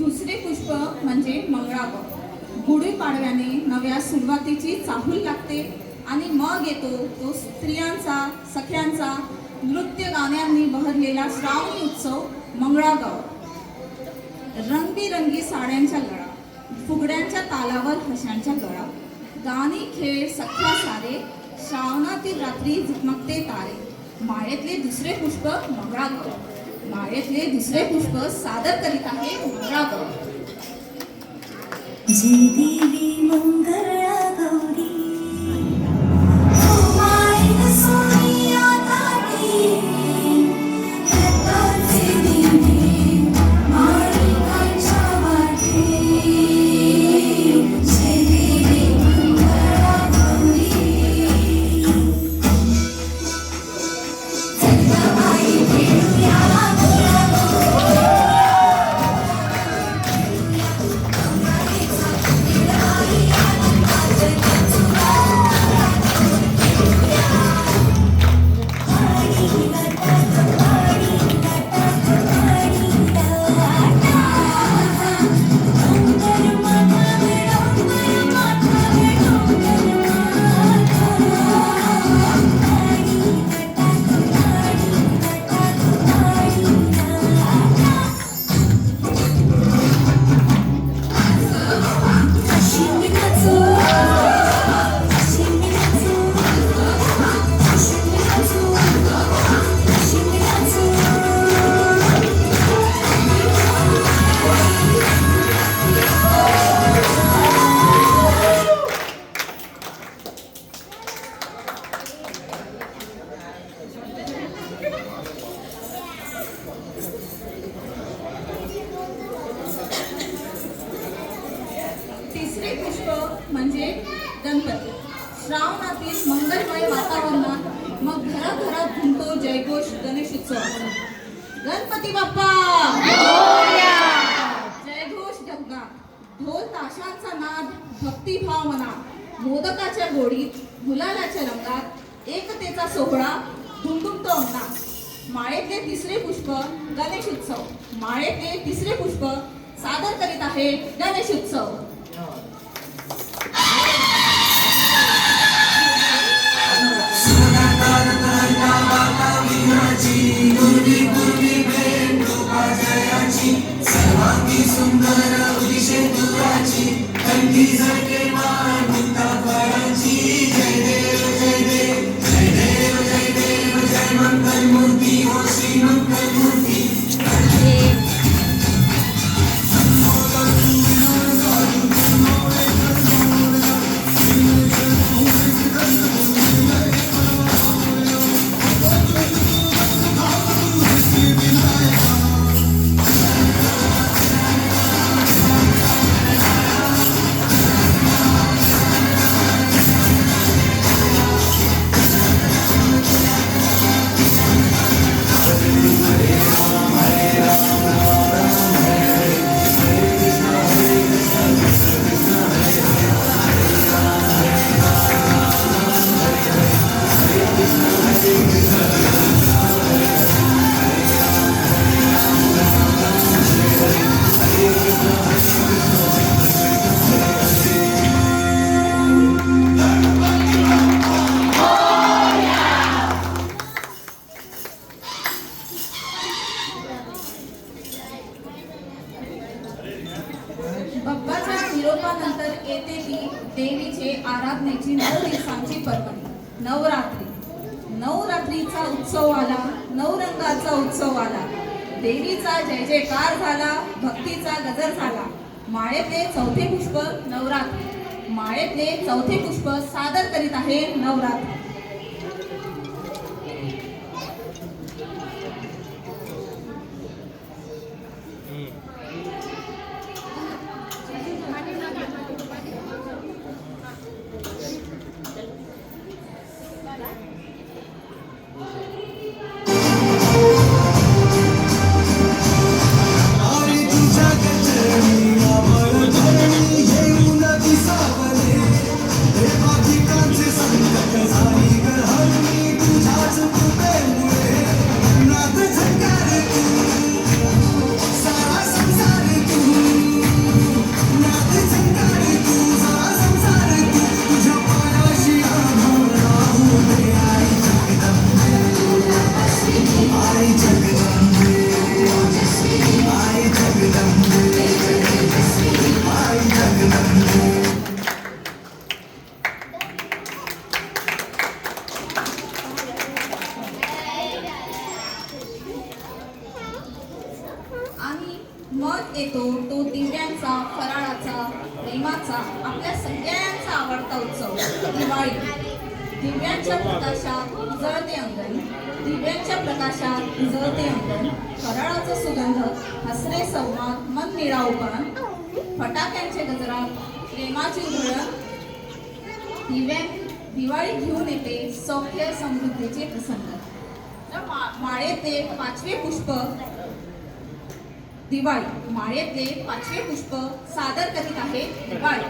दुसरे पुष्प म्हणजे मंगळागौर. गुढीपाडव्याने नव्या सुरुवातीची चाहूल लागते आणि मग येतो तो स्त्रियांचा, सख्यांचा नृत्य गाण्यांनी बहरलेला श्रावणी उत्सव मंगळागौर. रंगबिरंगी साड्यांच्या गळा, फुगड्यांच्या तालावर हशांच्या गळा, गाणी खेळ सख्या सारे, श्रावणातील रात्री झगमगते तारे. माळेतले दुसरे पुष्प मंगळागौर. माळेतले दुसरे पुष्प सादर करीत आहे मंगळागौर. जय देवी मंगळा गौरी तिसरे पुष्प म्हणजे गणपती. श्रावणातील मंगलमय वातावरणात मग घराघरात घुमतो जयघोष गणेशोत्सवाचा. गणपती बाप्पा जयघोष ढगला, ढोल ताशांचा नाद, भक्तिभाव मनात, मोदकाच्या गोडीत, गुलालाच्या रंगात, एकतेचा सोहळा धुमधुमतो अंगणात. माळेतले तिसरे पुष्प गणेशोत्सव. माळेतले तिसरे पुष्प सादर करीत आहे गणेशोत्सव. सर्वांगी सुंदर उदिशे दुराची, कंठी झळके मान मुक्ता फळाची. जय देव जय देव जय देव जय देव जय मंगल मूर्ती हो श्री मंगल मूर्ती. बाप्पाच्या निरोपानंतर येते ती देवीचे आराधनेची 9 दिवसांची पर्वणी नवरात्री. नवरात्रीचा उत्सव आला, नवरंगाचा उत्सव आला, देवीचा जय जयकार झाला, भक्तीचा गजर झाला. माळेतले चौथे पुष्प नवरात्री. माळेतले चौथे पुष्प सादर करीत आहे नवरात्री. Cause I मग येतो तो दिव्यांचा, फराळाचा, प्रेमाचा, आपल्या सगळ्यांचा आवडता उत्सव दिवाळी. दिव्यांच्या प्रकाशात उजळते अंगण, दिव्यांच्या प्रकाशात उजळते अंगण, फराळाचा सुगंध, हसरे संवाद, मन निळावपण, फटाक्यांचे गजरात, प्रेमाची उधळण. दिवाळी घेऊन येते सौख्य समृद्धीचे प्रसंग. माळेतले 5वे पुष्प दिवाळी. माळेतले 5वे पुष्प सादर करीत आहे दिवाळी.